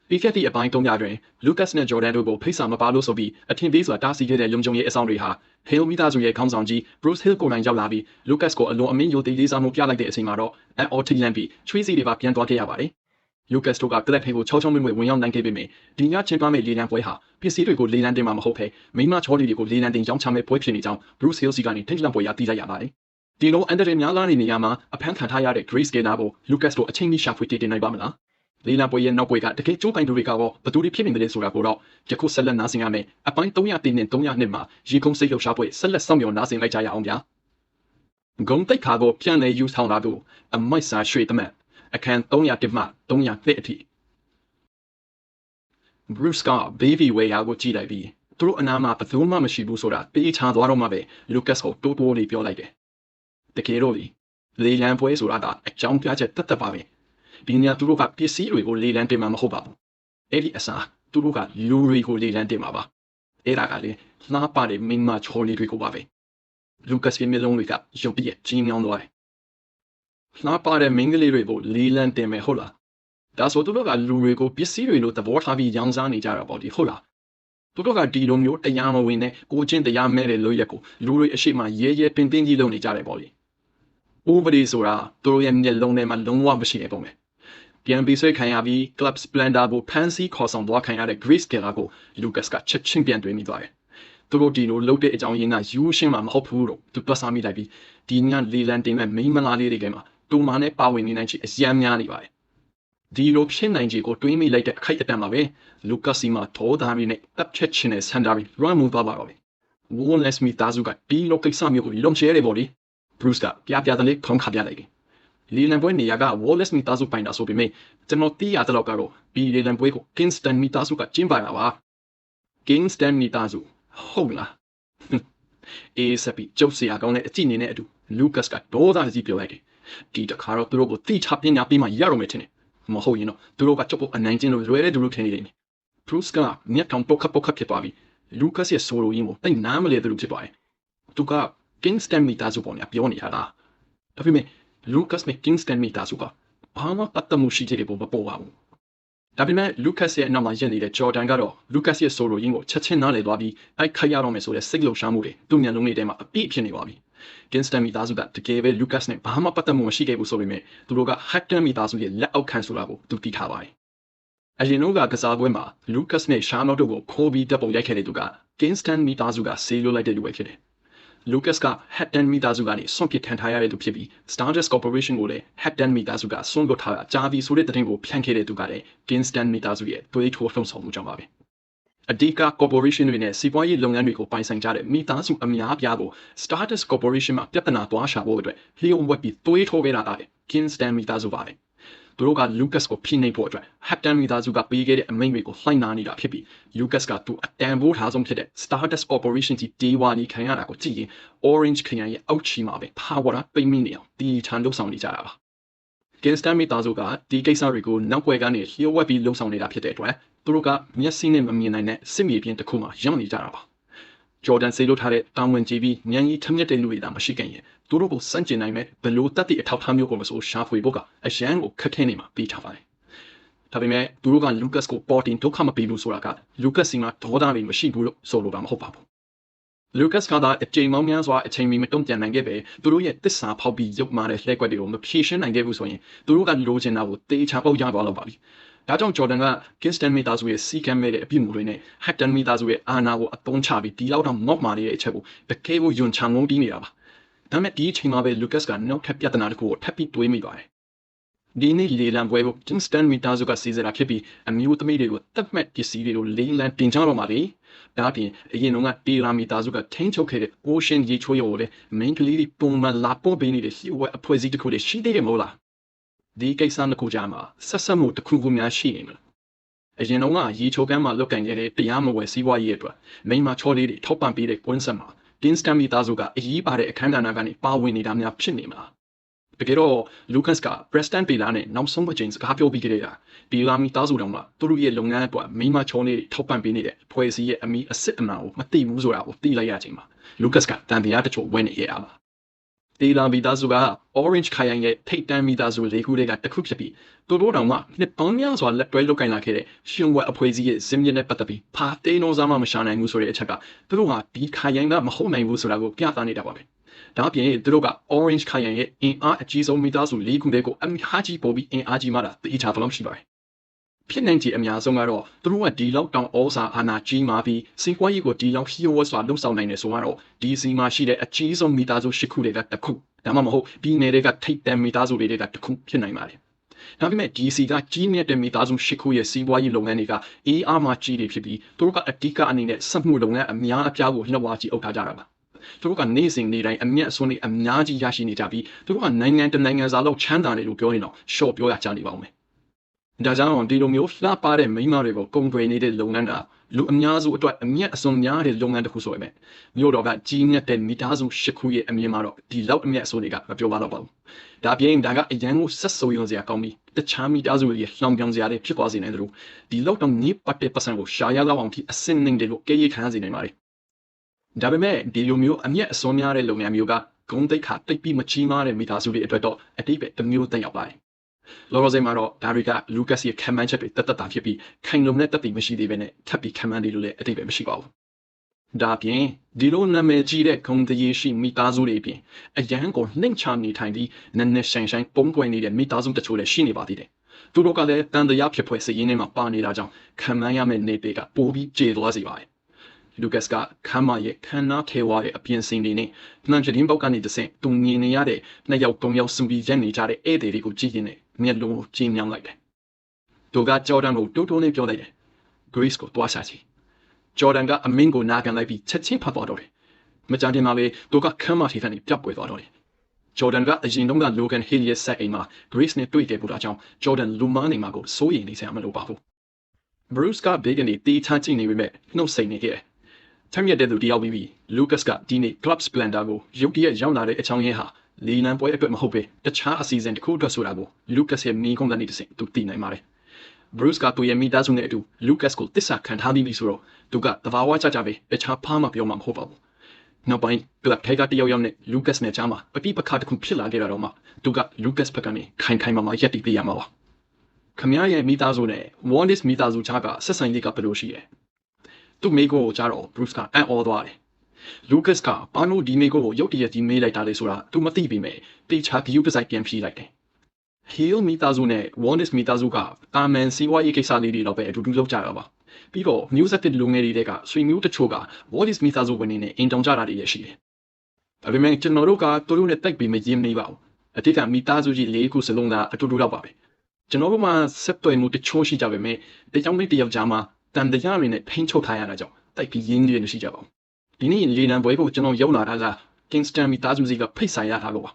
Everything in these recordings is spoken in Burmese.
ပြီးခဲ့သည့်အပိုင်း300တွင် Lucas နဲ့ Jordan တို့ကိုဖိတ်စာမပါလို့ဆိုပြီးအထင်သေးစွာတားဆီးခဲ့တဲ့လုံခြုံရေးအဆောင်တွေဟာ Hill မိသားစုရဲ့ခေါင်းဆောင်ကြီး Bruce Hill ကိုယ်တိုင်ရောက်လာပြီး Lucas ကိုအလွန်အမင်းယိုသေးလေးစားမှုပြလိုက်တဲ့အချိန်မှာတော့အန်အော်ထိလန့်ပြီးချွေးစီတွေပါပြန်သွားခဲ့ရပါတယ်။ Lucas တို့က Black Hill ကိုချောချောမွေ့မွေ့ဝင်ရောက်နိုင်ခဲ့ပေမယ့်ဒီညချင်းသွားမဲ့လေလံပွဲဟာပစ္စည်းတွေကိုလေလံတင်မှာမဟုတ်ဘဲမိမချောလီတွေကိုလေလံတင်ရောင်းချမဲ့ပွဲဖြစ်နေကြောင်း Bruce Hill စီကနေထိတ်လန့်ပွဲရသိလိုက်ရပါတယ်။ဒီလိုအန်ဒရယ်များလာနေနေရမှာအဖမ်းခံထားရတဲ့ Grace Skinner ကို Lucas တို့အချိန်ကြီးရှာဖွေတည်တင်နိုင်ပါမလား။လေလံပွဲရဲ့နောက်ွယ်ကတကယ်ကျိုးပိုင်သူတွေကတော့ဘသူတွေဖြစ်နေတယ်ဆိုတာကိုတော့ယခုဆက်လက်နားဆင်ရမယ်အပိုင်း300နဲ့302မှာရေကုန်းစိတ်လှုပ်ရှားပွဲဆက်လက်ဆောင်မြော်နားဆင်လိုက်ကြရအောင်ဗျာ။ဂုံတိတ်ခါကိုပြန်လဲယူဆောင်လာသူအမိုက်စာရွှေသမက်အခန်း300မှ300အထိ Bruce က Baby Whale ကိုကြည့်လိုက်ပြီးသူတို့အနားမှာဘသူမှမရှိဘူးဆိုတာတေးချသွားတော့မှပဲ Lucas ကိုတိုးလေးပြောလိုက်တယ်။တကယ်တော့လေလံပွဲဆိုတာကအကြောင်းပြချက်တတ်ပါပဲ။ဒီညသူတို့ကပစ္စည်းတွေကိုလေလံတင်မှာမဟုတ်ပါဘူး။အဲ့ဒီအစားသူတို့ကလူတွေကိုလေလံတင်မှာပါ။အဲ့ဒါကလေလှပတဲ့မိန်းမချော်လေးတွေကိုပါပဲ။ Lucas ရဲ့မျက်လုံးတွေကရုပ်ပြည့်ကြီးညောင်းသွားတယ်။လှပတဲ့မိန်းကလေးတွေကိုလေလံတင်မယ်ဟုတ်လား။ဒါဆိုသူတို့ကလူတွေကိုပစ္စည်းတွေလိုသဘောထားပြီးရောင်းစားနေကြတာပေါ့ဒီဟုတ်လား။သူတို့ကဒီလိုမျိုးတရားမဝင်နဲ့ကိုချင်းတရားမဲ့တဲ့လို့ရက်ကိုလူတွေအရှိမရဲပင်တင်းကြီးလုပ်နေကြတယ်ပေါ့လေ။ဥပဒေဆိုတာသူတို့ရဲ့မျက်လုံးထဲမှာလုံးဝမရှိနေပုံပဲ။ပြန်ပြီးဆွဲခံရပြီး Club Splendor ကိုဖန်ဆီးခေါ်ဆောင်သွားခံရတဲ့ Grace Skinner ကို Lucas ကချက်ချင်းပြန်တွေးမိသွားတယ်။သူတို့ဒီလိုလုပ်တဲ့အကြောင်းရင်းကယူရှင်းမှာမဟုတ်ဘူးတော့သူတွက်ဆမိလိုက်ပြီးဒီညလေလံတင်မဲ့မိန်းမလားလေးတွေကမှတူမာနဲ့ပါဝင်နေနိုင်ချေအယမ်းများနေပါတယ်။ဒီလိုဖြစ်နိုင်ချေကိုတွေးမိလိုက်တဲ့အခိုက်အတန့်မှာပဲ Lucas စီမှာဒေါသရင်းနဲ့တပ်ချက်ချင်းနဲ့ဆန်ဒါပြီး run မှုသွားပါတော့တယ်။ Wallace မိသားစုကဒီလိုကိစ္စမျိုးကိုလုံချဲတယ်ပေါ့လေ။ Bruce ကပြတဲ့လေးခုံခါပြလိုက်တယ်။လေလံပွဲနေရာက Wallace မိသားစုပိုင်တာဆိုပေမဲ့ကျွန်တော်သိရတဲ့လောက်ကတော့ဒီလေလံပွဲကို Kingston မိသားစုကကျင်းပတာပါ။ Kingston မိသားစုဟုတ်လား။အေးဆက်ပြီးကျုပ်ဆရာကောင်းတဲ့အကြည့်နေတဲ့အတူ Lucas ကဒေါသကြီးပြောလိုက်တယ်။ဒီတခါတော့သူတို့ကိုတိချပညာပေးမှရတော့မယ်ထင်တယ်။မဟုတ်ရင်တော့သူတို့ကကျုပ်ကိုအနိုင်ကျင့်လို့လွယ်တဲ့သူတို့ထင်နေတယ်။ Bruce ကမျက်ထောင်ပုတ်ခတ်ဖြစ်သွားပြီး Lucas ရဲ့ဆိုလိုရင်းကိုတိတ်နားမလဲသူဖြစ်သွားတယ်။သူက Kingston မိသားစုပေါ်ညာပြောနေတာလား။ဒါပေမဲ့ Lucas နဲ့ Kingston မိသားစုကဘာမှပတ်သက်မှုရှိတဲ့ပုံမပေါ်ပါဘူး။ဒါပေမဲ့ Lucas ရဲ့အနောက်မှာရက်နေတဲ့ Jordan ကတော့ Lucas ရဲ့ဆိုလိုရင်းကိုချက်ချင်းနားလည်သွားပြီးအဲ့ခိုက်ရတော့မယ်ဆိုတဲ့စိတ်လှုပ်ရှားမှုတွေသူ့မျက်လုံးတွေထဲမှာအပြည့်ဖြစ်နေပါပြီ။ Kingston မိသားစုကတကယ်ပဲ Lucas နဲ့ဘာမှပတ်သက်မှုမရှိခဲ့ဘူးဆိုပေမဲ့သူတို့က Hatton မိသားစုရဲ့လက်အောက်ခံဆိုတာကိုသူသိထားပါတယ်။အရင်ကကစားပွဲမှာ Lucas နဲ့ Charlotte တို့ကိုခိုးပြီးတပ်ပုံရိုက်ခဲ့တဲ့သူက Kingston မိသားစုကဆေးလို့လိုက်တဲ့လူပဲဖြစ်တယ်။ Lucas က Hatton မိသားစုကနေဆွန့်ပစ်ခံထားရတဲ့သူဖြစ်ပြီး Stardust Corporation ကိုလည်း Hatton မိသားစုကဆွန့်လွတ်ထားတာကြားပြီးဆိုတဲ့တဲ့တင်ကိုဖြန့်ခဲ့တဲ့သူကလည်း Kingston မိသားစုရဲ့တွေးထိုးလှုံ့ဆော်မှုကြောင့်ပါပဲ။အဓိက corporation တွေနဲ့စီးပွားရေးလုပ်ငန်းတွေကိုပိုင်ဆိုင်ကြတဲ့မိသားစုအများပြားကို Stardust Corporation မှာပြဿနာသွားရှာဖို့အတွက်လျှို့ဝှက်ပြီးတွေးထိုးခဲ့တာက Kingston မိသားစုပါပဲ။သူတို့က Lucas ကိုဖိနှိပ်ဖို့အတွက် Hatton မိသားစုကပေးခဲ့တဲ့အမိန့်တွေကိုလှိုင်းနာနေတာဖြစ်ပြီး Lucas ကသူအတန်ဖိုးထားဆုံးဖြစ်တဲ့ Stardust Corporation ကြီးဒေဝါနီခံရတာကိုကြည့်ရင် Orange ခရိုင်ရဲ့အောက်ခြေမှာပဲ power ပိတ်မိနေအောင်တီချန်လှုပ်ဆောင်နေကြတာပါ။ Kingston မိသားစုကဒီကိစ္စတွေကိုနောက်ွယ်ကနေလျှို့ဝှက်ပြီးလှုံ့ဆော်နေတာဖြစ်တဲ့အတွက်သူတို့ကမျက်စိနဲ့မမြင်နိုင်တဲ့စစ်မြေပြင်တစ်ခုမှာရောက်နေကြတာပါ။ Jordan ဆေးလို့ထားတဲ့တောင်ဝင်ကြီးပြီးညံကြီးထမျက်တဲ့လူတွေသာမရှိခင်ရင်သူတို့ကိုစန့်ကျင်နိုင်မဲ့ဘလို့တက်တဲ့အထောက်အထားမျိုးကိုမဆိုရှာဖွေဖို့ကအရန်ကိုခက်ခဲနေမှာပြီးထားပါတယ်။ဒါပေမဲ့သူတို့က Lucas ကိုပေါ်တင်ဒုက္ခမပေးဘူးဆိုတာက Lucas စီမှာဒေါသတွေမရှိဘူးလို့ဆိုလိုတာမဟုတ်ပါဘူး။ Lucas ကသာအချိန်မောင်းများစွာအချိန်မီမတုံ့ပြန်နိုင်ခဲ့ပဲသူတို့ရဲ့တစ္ဆာဖောက်ပြီးရုပ်မာတဲ့လှည့်ကွက်တွေကိုမဖြေရှင်းနိုင်ခဲ့ဘူးဆိုရင်သူတို့ကလိုချင်တာကိုတေချာပေါက်ရသွားတော့ပါပြီ။ဒါကြောင့် Jordan က Kingston မိသားစုရဲ့စီကံမဲ့တဲ့အပြစ်မှုတွေနဲ့ Hatton မိသားစုရဲ့အာဏာကိုအသုံးချပြီးဒီလောက်တော့မော့မာနေတဲ့အချက်ကိုတကယ်ကိုယွန်ချငုံပြီးနေတာပါ။ဒါပေမဲ့ဒီအချိန်မှာပဲ Lucas ကနောက်ထပ်ပြဿနာတစ်ခုကိုထပ်ပြီးတွေးမိပါတယ်။ဒီနေ့လေလံပွဲကို Kingston မိသားစုကစီစဉ်တာဖြစ်ပြီးအမျိုးသမီးတွေကိုတက်မှတ်ပစ္စည်းတွေကိုလေလံတင်ကြတော့မှာလေ။ဒါအပြင်အရင်ကတေလာမိသားစုကထိန်းချုပ်ခဲ့တဲ့ Ocean ရေချိုးရုံကိုလည်း main ကလေးတွေပုံမှန်လာပို့ပေးနေတဲ့လျှို့ဝှက်အဖွဲ့အစည်းတစ်ခုတည်းရှိသေးတယ်မဟုတ်လား။ဒီကိစ္စနှစ်ခုကြားမှာဆက်ဆက်မှုတစ်ခုခုများရှိနေမလား။အရင်ကရေချိုးကမ်းမှာလုတ်ကန်ခဲ့တဲ့တရားမဝယ်စီးပွားရေးအတွက်မိမချောလေးတွေထောက်ပံ့ပေးတဲ့ကွန်းဆက်မှာ Kingston မိသားစုကအရေးပါတဲ့အခမ်းအနားကနေပါဝင်နေတာများဖြစ်နေမလား။တကယ်တော့ Lucas က Preston Bella နဲ့နောက်ဆုံးတစ်ချိန်စကားပြောပြီးကြတဲ့Bella မိသားစုတော်မှာသူတို့ရဲ့လုပ်ငန်းအတွက်မိမချောလေးတွေထောက်ပံ့ပေးနေတဲ့ဖွဲ့စည်းရဲ့အမိအစ်စ်အမှန်ကိုမသိဘူးဆိုတာကိုသိလိုက်ရချိန်မှာ Lucas ကတန်တရားတချို့ဝင်နေရပါ ဒေလာမီသားစုက Orange ခိုင်ရဲ့ထိတ်တန်းမီသားစု၄ခုတည်းကတစ်ခုဖြစ်ပြီးသူတို့တောင်မှနှစ်ပေါင်းများစွာလက်တွဲလုပ်ကိုင်လာခဲ့တဲ့ရှင်ဝက်အဖွဲ့အစည်းရဲ့ဇင်မြစ်နဲ့ပတ်သက်ပြီးဖာတေးနိုးစားမှမရှာနိုင်ဘူးဆိုတဲ့အချက်ကသူတို့ဟာဒီခိုင်ကမဟုတ်နိုင်ဘူးဆိုတာကိုပြသနေတာပါပဲဒါအပြင်သူတို့က Orange ခိုင်ရဲ့အင်အားအကြီးဆုံးမီသားစု၄ခုတည်းကိုအများကြီးပို့ပြီးအင်အားကြီးမှတာတိကျသလုံးရှိပါတယ်ဖြစ်နိုင်ခြေအများဆုံးကတော့သူတို့ကဒီလောက်တောင်ဩစာအာဏာကြီးမာပြီးစီးပွားရေးကိုဒီလောက်လျှို့ဝှက်စွာလှုပ်ဆောင်နိုင်တယ်ဆိုတော့ဒီစီမှာရှိတဲ့အကြီးဆုံးမိသားစု၈ခုတွေကတစ်ခုဒါမှမဟုတ်ပြည်နယ်တွေကထိပ်တန်းမိသားစုတွေကတစ်ခုဖြစ်နိုင်ပါတယ်။ဒါပေမဲ့ဒီစီကကြီးမြတ်တဲ့မိသားစု၈ခုရဲ့စီးပွားရေးလုပ်ငန်းတွေကအေးအားမှကြီးတွေဖြစ်ပြီးသူတို့ကအတိအအနေနဲ့စက်မှုလုပ်ငန်းအများအပြားကိုနှောက်ဝါကြီးအုပ်ထားကြတာပါ။သူတို့ကနေစဉ်နေတိုင်းအမျက်အစွန်းတွေအများကြီးရရှိနေကြပြီးသူတို့ကနိုင်ငံတနိုင်ငံစာလောက်ချမ်းသာတယ်လို့ပြောရင်တော့ရှော့ပြောရကြနေပါဦးမယ်။ဒါကြောင့်ဒီလိုမျိုးလှပတဲ့မိန်းမတွေကိုကုန်သွယ်နေတဲ့လုပ်ငန်းကလူအများစုအတွက်အမျက်အစွန်းများတဲ့လုပ်ငန်းတစ်ခုဆိုပေမဲ့မြို့တော်ကကြီးမြတ်တဲ့မိသားစု၈ခုရဲ့အမြင်မှာတော့ဒီလောက်အမျက်အစွန်းတွေကမပြောပါတော့ပါဘူး။ဒါပြင်ဒါကအရန်ကိုဆက်ဆိုးရုံစရာကောင်းပြီးတခြားမိသားစုတွေလှောင်ပြောင်စရာတွေဖြစ်သွားစေနိုင်တယ်လို့ဒီလောက်တော့နေပတ်တဲ့ပတ်စံကိုရှာရလောက်အောင်ဒီအစင်းနှင်းတွေကိုကြည့်ရခံစေနိုင်ပါတယ်။ဒါပေမဲ့ဒီလိုမျိုးအမျက်အစွန်းများတဲ့လုပ်ငန်းမျိုးကဂုံတိတ်ခါတိတ်ပြီးမချီးမားတဲ့မိသားစုတွေအတွက်တော့အတိတ်ပဲတစ်မျိုးတက်ရောက်ပါတယ်။လောလောဆယ်မှာတော့ဒါတွေကလူကတ်ရဲ့ခံမှန်းချက်တွေတက်တာဖြစ်ပြီးခိုင်လုံတဲ့တက်တည်မရှိသေးဘဲနဲ့ထပ်ပြီးခံမှန်းနေလို့လည်းအတိတ်ပဲမရှိပါဘူး။ဒါပြင်ဒီလိုနာမည်ကြီးတဲ့ဂုံတရေရှိမိသားစုတွေပြင်အရန်ကိုနှိမ့်ချနေထိုင်ပြီးနက်နက်ဆိုင်ပုံကွယ်နေတဲ့မိသားစုတချို့လည်းရှိနေပါသေးတယ်။သူတို့ကလည်းတန်တရားဖြစ်ဖွဲ့စည်ရင်းနဲ့မှပါနေတာကြောင့်ခံမှန်းရမယ့်နေပေကပိုပြီးကျေသွားစေပါတယ်။လူကတ်ကခမ်းမရဲ့ခန္ဓာထဲဝါရဲ့အပြင်စင်တွေနဲ့နှမ်းချရင်ပေါက်ကနေတဆင့်တုံငင်နေရတဲ့နှစ်ယောက်သုံးယောက်စုပြီးရက်နေကြတဲ့ဧည့်သည်တွေကိုကြည့်နေမျက်လုံးကိုကျင်းမြောင်းလိုက်တယ်။သူကဂျော်ဒန်ကိုတိုးတိုးလေးပြောလိုက်တယ်။ Grace ကိုတွားချချီ။ဂျော်ဒန်ကအမင်းကိုနာခံလိုက်ပြီးချက်ချင်းဖတ်သွားတော့တယ်။မကြခင်မှာပဲသူကခမ်းမထိကနေပြတ်ပွေသွားတော့တယ်။ဂျော်ဒန်ကအရင်တုန်းက Logan Hill ရဲ့ဆက်အိမ်မှာ Grace နဲ့တွေ့ခဲ့ပူတာကြောင့်ဂျော်ဒန်လူမနေမှာကိုစိုးရိမ်နေစရာမလိုပါဘူး။ Bruce ကဘေးကနေတီးချကြည့်နေပေမဲ့နှုတ်ဆက်နေခဲ့တယ်။ထမ်းရတဲ့သူတယောက်ပြီး Lucas ကဒီနေ့ Club Splendor ကိုရုတ်တရက်ရောက်လာတဲ့အချောင်းရင်းဟာလီနန်ပွဲအတွက်မဟုတ်ပဲတခြားအစီအစဉ်တစ်ခုအတွက်ဆိုတာကို Lucas ရဲ့မိကုန်းကနေတဆင့်သူသိနိုင်ပါတယ်။ Bruce ကသူ့ရဲ့မိသားစုနဲ့အတူ Lucas ကိုတစ္ဆာခံထားပြီးပြီဆိုတော့သူကသဘာဝကျကျပဲတခြားဖားမှပြောမှမဟုတ်ပါဘူး။နောက်ပိုင်း Club ထဲကတယောက်နဲ့ Lucas နဲ့ကြားမှာပဋိပက္ခတစ်ခုဖြစ်လာခဲ့တာတော့မှသူက Lucas ဘက်ကနေခိုင်မာရပ်တည်ပြရမှာပါ။ခမရဲ့မိသားစုနဲ့ Wallis မိသားစုကြားကဆက်ဆံရေးကဘယ်လိုရှိလဲ။သူ့မိကိုကိုကြားတော့ Bruce ကအံ့ဩသွားတယ်။ Lucas ကဘာလို့ဒီမိကိုကိုရုတ်တရက်ကြီးမေးလိုက်တာလဲဆိုတာသူမသိပေမဲ့တေချာဂီယူတစိုက်ပြန်ဖြေလိုက်တယ်။ Hill မိသားစုနဲ့ Wallis မိသားစုကတာမန်စီးပွားရေးကိစ္စလေးတွေတော့ပဲအတူတူလုပ်ကြတာပါ။ပြီးတော့ New Zealand လူငယ်တွေကဆွေမျိုးတချို့က Wallis မိသားစုဝင်နေနဲ့အင်တောင်ကြတာတွေရရှိတယ်။ဒါပေမဲ့ကျွန်တော်တို့ကသူတို့နဲ့တိုက်ပြီးမရင်းနေပါဘူး။အတိတ်ကမိသားစုကြီး၄ခုစလုံးကအတူတူတော့ပါပဲ။ကျွန်တော်တို့မှဆက်သွယ်မှုတချို့ရှိကြပေမဲ့တကြောင်လေးတယောက်ကြားမှာတန်တရားတွေနဲ့ဖိန်းချုပ်ထားရတာကြောင့်တိုက်ပြီးရင်းနေရှိကြပါဘူး။ဒီနေ့လေနံပွဲကိုကျွန်တော်ရောက်လာတာက Kingston မိသားစုစီကဖိတ်ဆိုင်ရတာလို့ပါ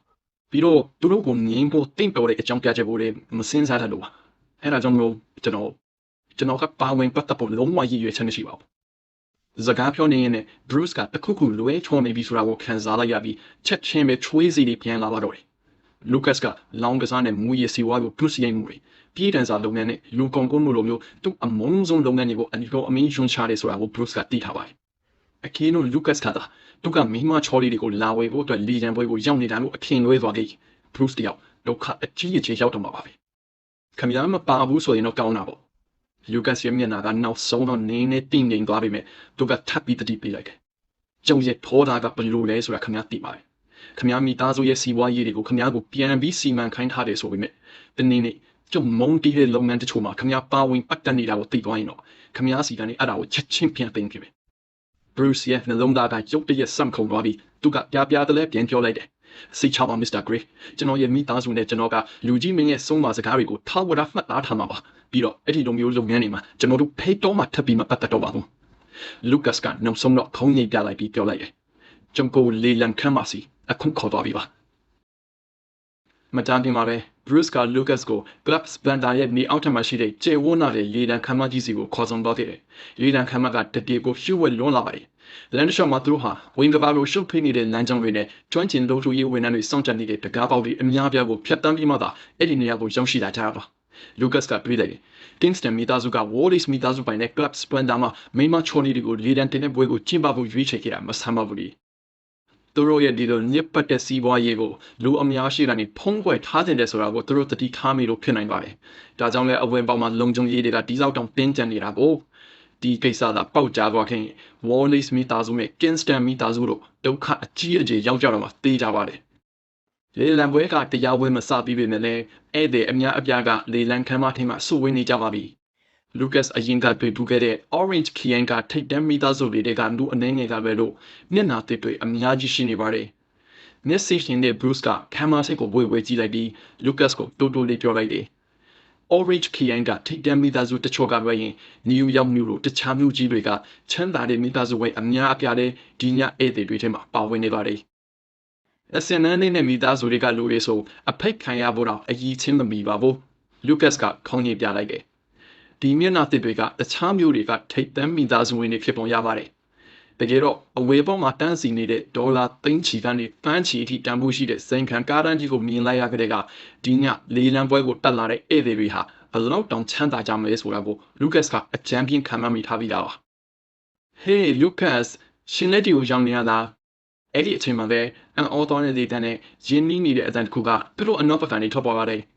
ပြီးတော့သူတို့ကိုငင်းဖို့တင့်တော်တဲ့အကြောင်းပြချက်ကိုလည်းမစင်စားတတ်လို့ပါအဲ့ဒါကြောင့်လို့ကျွန်တော်ကပါဝင်ပတ်သက်ဖို့လုံးဝရည်ရွယ်ချက်မရှိပါဘူးစကားပြောနေရင် Bruce ကတခုခုလွဲချော်နေပြီဆိုတာကိုခံစားလိုက်ရပြီးချက်ချင်းပဲချွေးစီတွေပြန်လာပါတော့တယ် Lucas ကလောင်းကစားနဲ့မူရည်စီဝါကိုပြုစုရင်မှုတွေပြည်တန်စာလုပ်ငန်းနဲ့လူကုန်ကူးမှုလိုမျိုးသူ့အမုန်းဆုံးလုပ်ငန်းတွေကိုအမင်းယွန်ချတယ်ဆိုတာကို Bruce ကသိထားပါတယ်အခင်းတို့ Lucas ကသူကမိမချော်လေးတွေကိုလာဝဲဖို့အတွက်လီဂျန်ပွဲကိုရောက်နေတာလို့အထင်လွဲသွားခဲ့ Bruce တယောက်ဒုက္ခအကြီးအကျယ်ရောက်တော့မှာပါပဲခင်ဗျားမပါဘူးဆိုရင်တော့ကောင်းတာပေါ့ Lucas ရဲ့မျက်နှာကနောက်ဆုံးတော့နင်းနေတင်းနေသွားပြီမဲ့သူကထပ်ပြီးတတိပေးလိုက်တယ်ကျုံရဲ့ထောတာကဘယ်လိုလဲဆိုတာခင်ဗျားသိပါတယ်ခင်ဗျားမိသားစုရဲ့စီးပွားရေးတွေကိုခင်ဗျားကိုပြန်ပြီးစီမံခိုင်းထားတယ်ဆိုပေမဲ့ဒီနေ့ကျုံမုံတီးတဲ့လုပ်ငန်းတချို့မှာခင်ဗျားပါဝင်ပတ်သက်နေတာကိုသိသွားရင်တော့ခင်ဗျားစီကနေအဲ့ဒါကိုချက်ချင်းပြန်သိမ်းပြမယ်Bruce ရဲ့နှလုံးသားကရုတ်တရက်ဆမ်ခုန်သွားပြီးသူကပြပြတလဲပြန်ပြောလိုက်တယ်။စိတ်ချပါ Mr. Gray ကျွန်တော်ရဲ့မိသားစုနဲ့ကျွန်တော်ကလူကြီးမင်းရဲ့ဆုံးမစကားတွေကိုထားဝရမှတ်သားထားမှာပါ။ပြီးတော့အဲ့ဒီလိုမျိုးလုပ်ငန်းတွေမှာကျွန်တော်တို့ဖိတ်တော်မှထပ်ပြီးမပတ်သက်တော့ပါဘူး။ Lucas ကနောက်ဆုံးတော့ခုံးငိတ်ပြလိုက်ပြီးပြောလိုက်တယ်။ကျွန်ကိုလေလံခမ်းပါစီအခုခေါ်သွားပြီပါ။မတန်တင်ပါပဲ Bruce က Lucas ကို Club Splendor ရဲ့နေအောက်ထပ်မှာရှိတဲ့ကျေဝန်းနာတဲ့လေလံခမ်းမကြီးစီကိုခေါ်ဆောင်သွားခဲ့တယ်။လေလံခမ်းမကတတိကိုရှုပ်ဝဲလွန်လာပါတယ်။လန်ဒရှော့မှာသူတို့ဟာဝင်းကဘာကိုရှုပ်ဖိနေတဲ့လမ်းကြောင်းတွေနဲ့ကျွမ်းကျင်လို့သူရေးဝန်ထမ်းတွေစောင့်ကြနေတဲ့တကားပေါက်တွေအများပြားကိုဖျက်ဆီးပြီးမှသာအဲ့ဒီနေရာကိုရောက်ရှိလာကြတာပါ။ Lucas ကပြေးလိုက်တယ်။ Kingston မိသားစုက Wallis မိသားစုပိုင်တဲ့ Club Splendor မှာမိမချော်နေတွေကိုလေလံတင်တဲ့ပွဲကိုကျင်းပဖို့ရွေးချယ်ခဲ့တာမဆမ်းပါဘူးလေ။ သူတို့ရဲ့ဒီလိုညစ်ပတ်တဲ့စီးပွားရေးကိုလူအများရှိကနေဖုံးကွယ်ထားတဲ့ဆိုတာကိုသူတို့တတိထားမိလို့ဖြစ်နိုင်ပါတယ်။ဒါကြောင့်လည်းအဝင်ပေါက်မှာလုံခြုံရေးတွေကတိစောက်တောင်တင်းကျပ်နေတာကိုဒီကိစ္စကပေါက်ကြားသွားခင် Wallace မိသားစုနဲ့ Kingston မိသားစုတို့ဒုက္ခအကြီးအကျယ်ရောက်ကြတော့မှသိကြပါတယ်။လေလံပွဲကတရားဝင်မစပြီးပေမဲ့လည်းဧည့်သည်အများအပြားကလေလံခမ်းမထဲမှာစုဝေးနေကြပါပြီ။ Lucas အရင်ကတွေ့ဖူးခဲ့တဲ့ Orange ခရိုင်ကထိတ်တန့်မိသားစုတွေကလူအနေငယ်ကပဲလို့မျက်နှာသစ်တွေအများကြီးရှိနေပါတယ်။မျက်စိရှင်တဲ့ Bruce ကခမ်းမစိတ်ကိုဝေကြည့်လိုက်ပြီး Lucas ကိုတိုးတိုးလေးပြောလိုက်တယ်။ Orange ခရိုင်ကထိတ်တန့်မိသားစုတချို့ကပဲရင် New York မြို့လိုတခြားမြို့ကြီးတွေကချမ်းသာတဲ့မိသားစုဝင်အများအပြားတဲ့ဒီညဧည့်သည်တွေထဲမှာပါဝင်နေပါတယ်။အစင်နန်းနဲ့မိသားစုတွေကလူတွေဆိုအဖိတ်ခံရဖို့တော့အကြီးချင်းမမီပါဘူး။ Lucas ကခေါင်းညှိပြလိုက်တယ်။ဒီမျက်နှာသစ်တွေကတခြားမျိုးတွေကထိတ်တန့်မိသားစုဝင်တွေဖြစ်ပုံရပါတယ်။တကယ်တော့အဝေးပေါ်မှာတန်းစီနေတဲ့ဒေါ်လာသိန်းချီကနေပန်းချီအထိတန်ဖိုးရှိတဲ့စိန်ခံကားတန်းကြီးကိုမြင်လိုက်ရတဲ့ကဒီညလေလံပွဲကိုတက်လာတဲ့ဧည့်သည်တွေဟာဘယ်လောက်တောင်ချမ်းသာကြမလဲဆိုတာကို Lucas ကအကြံပြင်းခံမှမိထားပြီးသားပါ။ Hey Lucas ရှင်လက်တီကိုရောက်နေရတာအဲ့ဒီအချိန်မှာပဲအန်အော်တော်နေတဲ့တန်းနဲ့ရင်းနှီးနေတဲ့အတန်တစ်ခုကသူတို့အနောက်ဘက်ကနေထွက်ပေါ်လာတယ်။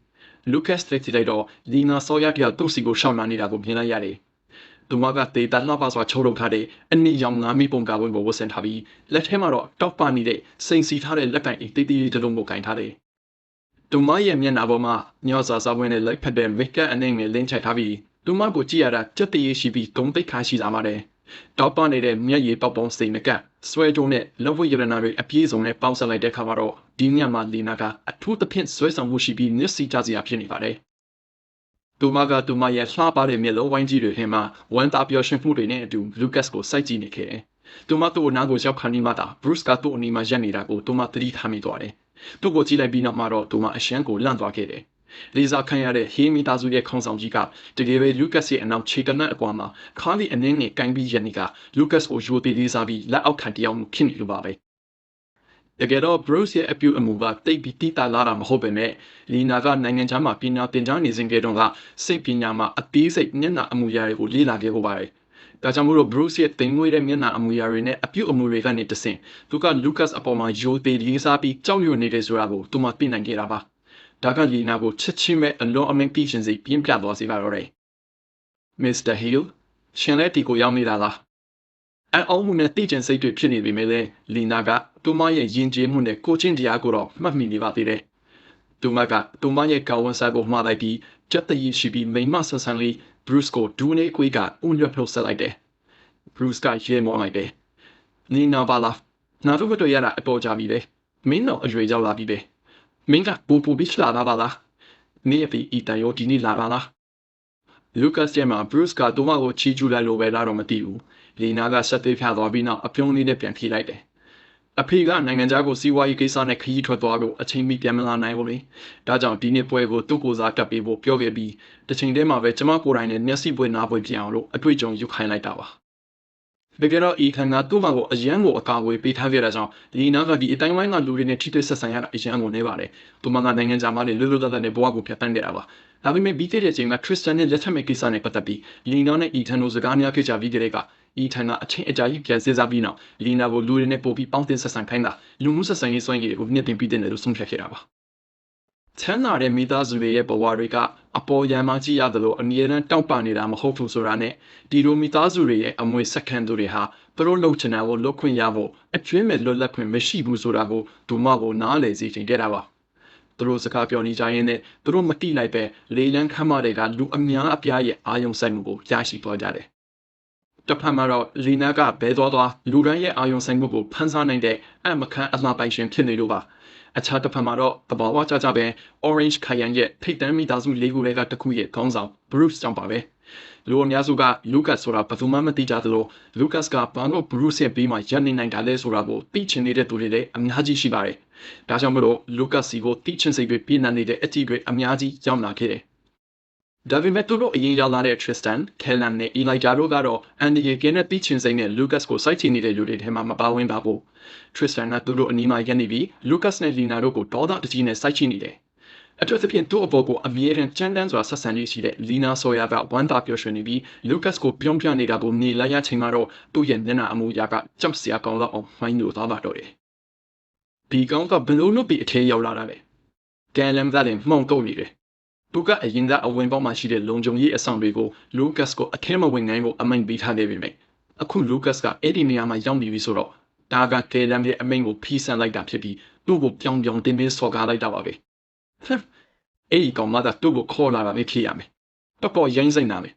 Lucas သိလိုက်တော့လီနာဆော်ရပြောက်သူ့စီကိုရှောက်လာနေတာကိုမြင်လိုက်ရတယ်။သူမကတေးတလှပစွာချိုးထုတ်ထားတဲ့အနည်းရောင်ငါးမိပုံကဝင်ကိုဝတ်ဆင်ထားပြီးလက်ထဲမှာတော့တောက်ပနေတဲ့စိန်စီထားတဲ့လက်ကင်အေးတေးတေးတလုံးကိုကင်ထားတယ်။သူမရဲ့မျက်နှာပေါ်မှာညော့စာစားပွဲနဲ့လက်ဖက်တဲ့မိကအနေနဲ့လင်းချိုက်ထားပြီးသူမကိုကြည့်ရတာကြက်တရေရှိပြီးဂုံတိတ်ခါရှိလာပါတယ်။တောက်ပနေတဲ့မျက်ရည်ပေါက်ပေါင်းစိန်ကဆွဲကြုံနဲ့လက်ဝတ်ရတနာတွေအပြည့်စုံနဲ့ပေါင်းစပ်လိုက်တဲ့ခါမှာတော့ဒီညမှာလီနာကအထူးသဖြင့်ဆွဲဆောင်မှုရှိပြီးမျက်စိကျစရာဖြစ်နေပါတယ်။သူမရဲ့လှပတဲ့မျက်လုံးဝိုင်းကြီးတွေထဲမှာဝမ်းသာပျော်ရွှင်မှုတွေနဲ့အတူ Lucas ကိုစိုက်ကြည့်နေခဲ့တယ်။သူမတို့နားကိုရောက်ခါနီးမှသာ Bruce ကသူ့အနီးမှာရပ်နေတာကိုသူမသတိထားမိသွားတယ်။သူ့ကိုကြည့်လိုက်ပြီးနောက်မှာတော့သူမအရှမ်းကိုလန့်သွားခဲ့တယ်။လေးစားခံရတဲ့ဟေးမီသားစုရဲ့ခေါင်းဆောင်ကြီးကတကယ်ပဲ Lucas ရဲ့အနောက်ခြေတနက်အကွာမှာခါးလီအနှင်းနဲ့ကင်ပြီးရနေက Lucas ကိုယူသေးလေးစားပြီးလက်အောက်ခံတရားမှုဖြစ်နေလို့ပါပဲ။တကယ်တော့ Bruce ရဲ့အပြုအမူကတိတ်ပြီးတိတာလာတာမဟုတ်ပေမဲ့လီနာကနိုင်ငံခြားမှာပညာသင်ကြားနေစဉ်ကတည်းကစိတ်ပညာမှာအသေးစိတ်မျက်နှာအမူအရာတွေကိုလေ့လာခဲ့ဖို့ပါတယ်။ဒါကြောင့်မို့လို့ Bruce ရဲ့တင်ငွေတဲ့မျက်နှာအမူအရာတွေနဲ့အပြုအမူတွေကနေတဆင့်သူက Lucas အပေါ်မှာယူသေးလေးစားပြီးကြောက်ရွံ့နေတယ်ဆိုတာကိုသူမှသိနိုင်ခဲ့တာပါ။ဒါကလီနာကိုချက်ချင်းပဲအလွန်အမင်းသိရှင်စိတ်ပြင်းပြသွားစေပါတော့တယ်။ Mr. Hill ရှင်လက်တီကိုရောက်နေတာလား။အောက်မှုနဲ့တိကျစိတ်တွေဖြစ်နေပေမဲ့လည်းလီနာကသူမရဲ့ယဉ်ကျေးမှုနဲ့ကိုချင်းတရားကိုတော့မှတ်မိနေပါသေးတယ်။သူမရဲ့ကောင်းဝန်စားကိုမှားလိုက်ပြီးကြက်တရီရှိပြီးမိမဆဆန်လေး Bruce ကိုဒူးနေခွေးကဥညွတ်ထုတ်ဆက်လိုက်တယ်။ Bruce ကရဲမောလိုက်တယ်။လီနာပါလား။နာတို့ကတော့ရတာအပေါ်ကြပြီပဲ။မင်းတော့အရွယ်ရောက်လာပြီပဲ။မင်းကပူပြီးလာတာပါလား။နေပြီအီတန်ရောဒီနေ့လာပါလား။ Lucas ရဲ့မှာ Bruce ကသူမကိုချီးကျူးလိုက်လို့ပဲလားတော့မသိဘူး။လီနာကဆက်သွေးဖြာသွားပြီးနောက်အပြုံးလေးနဲ့ပြန်ထိလိုက်တယ်။အဖေကနိုင်ငံခြားကိုစီးပွားရေးကိစ္စနဲ့ခရီးထွက်သွားလို့အချိန်မီပြန်မလာနိုင်ဘူးလေ။ဒါကြောင့်ဒီနေ့ပွဲကိုသူ့ကိုယ်စားတက်ပေးဖို့ပြောခဲ့ပြီးတစ်ချိန်တည်းမှာပဲကျမကိုယ်တိုင်နဲ့မျက်စိပွင့်နားပွင့်ပြအောင်လို့အတွေ့အကြုံယူခိုင်းလိုက်တာပါ။တကယ်တော့ဤခန္ဓာသူ့မှာကိုအရန်ကိုအကာအကွယ်ပေးထားခဲ့တဲ့ကြောင့်လီနာကဒီအတိုင်းဝိုင်းကလူတွေနဲ့ထိတွေ့ဆက်ဆံရတာအရန်ကိုနေပါတယ်။သူမကနိုင်ငံခြားမှာလွတ်လွတ်လပ်လပ်နဲ့ဘဝကိုဖြတ်သန်းခဲ့တာပါ။ဒါပေမဲ့ပြီးခဲ့တဲ့အချိန်မှာ Tristan နဲ့လက်ထပ်မဲ့ကိစ္စနဲ့ပတ်သက်ပြီးလီနာနဲ့ဤထန်တို့စကားများခဲ့ကြပြီးကြတဲ့ကဤထန်ကအချင်းအကြာကြီးပြန်စစ်စားပြီးနောက်လီနာကိုလူတွေနဲ့ပို့ပြီးပေါင်းတင်ဆက်ဆံခိုင်းတာလူမှုဆက်ဆံရေးစွမ်းရည်တွေကိုမြင့်တင်ပြီးတဲ့လို့ဆုံးဖြတ်ခဲ့တာပါ။ချမ်းသာတဲ့မိသားစုတွေရဲ့ဘဝတွေကအပေါ်ယံမှကြည့်ရတယ်လို့အမြဲတမ်းတောက်ပနေတာမဟုတ်ဘူးဆိုတာနဲ့ဒီလိုမိသားစုတွေရဲ့အမွေဆက်ခံသူတွေဟာသူတို့လှုပ်ချင်တာကိုလှုပ်ခွင့်ရဖို့အကျွင်းမဲ့လွတ်လပ်ခွင့်မရှိဘူးဆိုတာကိုဒုမကိုနားလည်စေချင်ခဲ့တာပါ။သူတို့စကားပြောနေကြရင်းနဲ့သူတို့မတိလိုက်ပဲလေလန်းခမ်းမတွေကလူအများအပြားရဲ့အာယုံစိုက်မှုကိုရရှိသွားကြတယ်။တဖက်မှာတော့လီနာကဘဲသွားလူတိုင်းရဲ့အာယုံဆိုင်မှုကိုဖန်ဆားနိုင်တဲ့အမခန်းအလှပိုင်ရှင်ဖြစ်နေလို့ပါအခြားတစ်ဖက်မှာတော့တဘာဝကြပဲ Orange ခရိုင်ရဲ့ထိတ်တန်းမိသားစု၄ခုတွေကတစ်ခုရဲ့ခေါင်းဆောင် Bruce ကြောင့်ပါပဲလူအများစုက Lucas ဆိုတာဘယ်သူမှမသိကြသလို Lucas ကဘာလို့ Bruce ရဲ့ဘေးမှာရပ်နေနိုင်တာလဲဆိုတာကိုသိချင်နေတဲ့သူတွေလည်းအများကြီးရှိပါတယ်ဒါကြောင့်မလို့ Lucas စီကိုသိချင်စိတ်တွေပြည့်နှံနေတဲ့အကြည့်တွေအများကြီးရောက်လာခဲ့တယ်ဒါပေမဲ့သူတို့အရင်ရောက်လာတဲ့ Tristan, Kellan နဲ့ Elijah တို့ကတော့အန်ဒီရဲ့ကင်းတဲ့တီးချင်စိမ့်နဲ့ Lucas ကိုစိုက်ချင်နေတဲ့လူတွေထဲမှာမပါဝင်ပါဘူး။ Tristan ကသူတို့အနီးမှာရပ်နေပြီး Lucas နဲ့ Lina တို့ကိုဒေါသတကြီးနဲ့စိုက်ချနေတယ်။အထူးသဖြင့်သူ့အပေါ်ကိုအမြဲတမ်းကြမ်းတမ်းစွာဆက်ဆံရေးရှိတဲ့ Lina Sawyer ကဝမ်းသာပျော်ရွှင်နေပြီး Lucas ကိုပြုံးပြနေတာကိုနေလိုက်ရချိန်မှာတော့သူ့ရဲ့မျက်နှာအမူအရာကကြမ်းစရာကောင်းတော့အောင်မှိုင်းလို့သွားပါတော့တယ်။ ဒီကောင်ကဘလို့လို့ပြီးအထဲရောက်လာတာလေကန်လမ်သားလည်းမှောင်ကုတ်နေတယ်သူကအရင်ကအဝင်ပေါက်မှရှိတဲ့လုံခြုံရေးအဆောင်တွေကိုလူကတ်ကိုအထဲမဝင်နိုင်ဖို့အမိန့်ပေးထားနေပြီမယ်အခုလူကတ်ကအဲ့ဒီနေရာမှာရောက်နေပြီဆိုတော့ဒါကကယ်လမ်ရဲ့အမိန့်ကိုဖီးဆန်လိုက်တာဖြစ်ပြီးသူ့ကိုပြောင်းပြောင်းတင်းတင်းစော်ကားလိုက်တာပါပဲအဲ့ဒီကောင်မသာသူ့ကိုခေါ်လာတာပဲဖြစ်ရမယ်တော့ရိုင်းစိမ့်နာမယ်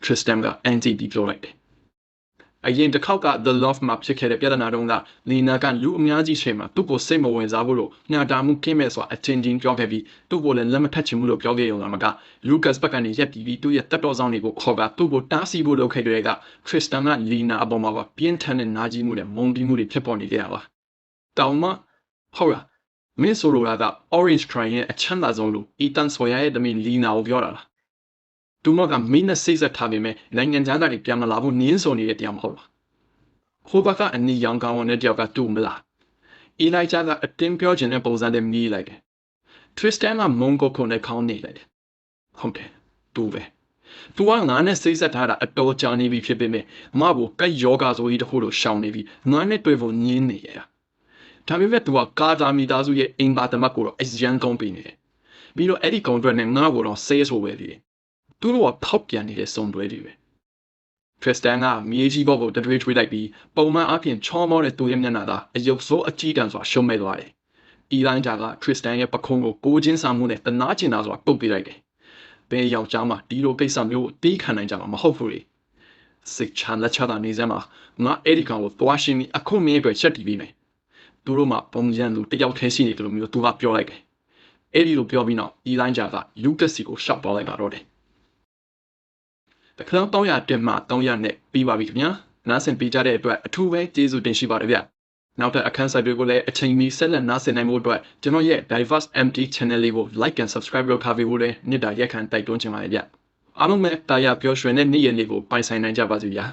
ထရစ်စတန်ကအန်တီပြီးပြောလိုက်တယ်အရင်တစ်ခေါက်က The Love မှာဖြစ်ခဲ့တဲ့ပြဿနာတုန်းကလီနာကလူအများကြီးချိန်မှာသူ့ကိုစိတ်မဝင်စားဘူးလို့ညတာမှုကင်းမဲ့ဆိုတာအချင်းချင်းပြောခဲ့ပြီးသူ့ကိုလည်းလက်မထက်ချင်ဘူးလို့ပြောခဲ့ရုံကမကလူကတ်ဘက်ကနေရက်ပြီးသူ့ရဲ့တက်တော်ဆောင်တွေကိုခေါ်ကသူ့ကိုတားဆီးဖို့လုပ်ခဲ့တဲ့ကခရစ်စတန်ကလီနာအပေါ်မှာပြင်းထန်တဲ့နာကျင်မှုနဲ့မုန်းတီးမှုတွေဖြစ်ပေါ်နေကြရပါတောင်မှဟုတ်လားမင်းဆိုလိုတာက Orange Train ရဲ့အချမ်းသာဆုံးလူအီတန်ဆိုယာရဲ့တမင်လီနာကိုပြောတာလားသူမကမင်းနဲ့စိတ်ဆက်ထားပေမဲ့နိုင်ငံခြားသားတွေပြန်မလာဘူးနင်းဆိုနေတဲ့တရားမဟုတ်လားဟိုဘက်ကအနီရောင်ကောင်းတဲ့တယောက်ကတူမလားအီလိုက်ဂျာကအတင်းပြောချင်တဲ့ပုံစံနဲ့မြည်လိုက်တယ်ထရစ်စတန်ကမုန်ကိုခုန်နဲ့ခေါင်းနေလိုက်တယ်ဟုတ်တယ်တူပဲသူကငါနဲ့စိတ်ဆက်ထားတာအတော်ကြာနေပြီဖြစ်ပေမဲ့မဘောကက်ယောဂါဆိုကြီးတခုလိုရှောင်နေပြီငါနဲ့တွေ့ဖို့ညင်းနေရဒါပေမဲ့သူကကာတာမီသားစုရဲ့အင်ပါတမတ်ကိုတော့အရန်ကောင်းပေးနေတယ်ပြီးတော့အဲ့ဒီကွန်ထရက်နဲ့ငါ့ကိုတော့ဆေးဆိုပဲလေသူတို့ကဖောက်ပြန်နေတဲ့စုံတွဲတွေပဲထရစ်စတန်ကမြေကြီးဘောကိုတတွေးထွေးလိုက်ပြီးပုံမှန်အပြင်ချောမောတဲ့သူရဲ့မျက်နှာသာအယုတ်ဆိုးအကြီးတန်းစွာရှုံးမဲ့သွားတယ်။အီလိုင်းဂျာကထရစ်စတန်ရဲ့ပခုံးကိုကိုချင်းစာမှုနဲ့တနာကျင်တာစွာပုတ်ပေးလိုက်တယ်။ဘယ်ယောက်ျားမှဒီလိုကိစ္စမျိုးကိုတီးခံနိုင်ကြမှာမဟုတ်ဘူးလေ။စိတ်ချလက်ချတာနေစမ်းမှာငါအဲ့ဒီကောင်ကိုသွားရှင်းပြီးအခုမင်းအတွက်ချက်တီးပြီးမယ်။သူတို့မှပုံစံလူတယောက်ထဲရှိနေတယ်လို့မျိုးသူကပြောလိုက်တယ်။အဲ့ဒီလိုပြောပြီးနောက်အီလိုင်းဂျာကလူကက်စီကိုရှောက်ပေါ်လိုက်ပါတော့တယ်တခါ300တက်မှ300နဲ့ပြီးပါပြီခင်ဗျာနားဆင်ပေးကြတဲ့အတွက်အထူးပဲကျေးဇူးတင်ရှိပါတယ်ဗျနောက်ထပ်အခန်းဆိုင်တွေကိုလည်းအချိန်မီဆက်လက်နားဆင်နိုင်ဖို့အတွက်ကျွန်တော်ရဲ့ Diverse MT Channel လေးကို Like and Subscribe လုပ်ထားပေးဖို့လည်းနေ့တာရက်ခံတိုက်တွန်းချင်ပါတယ်ဗျအားလုံးပဲတာယာပျော်ရွှင်တဲ့နေ့ရက်လေးကိုပိုင်ဆိုင်နိုင်ကြပါစေဗျာ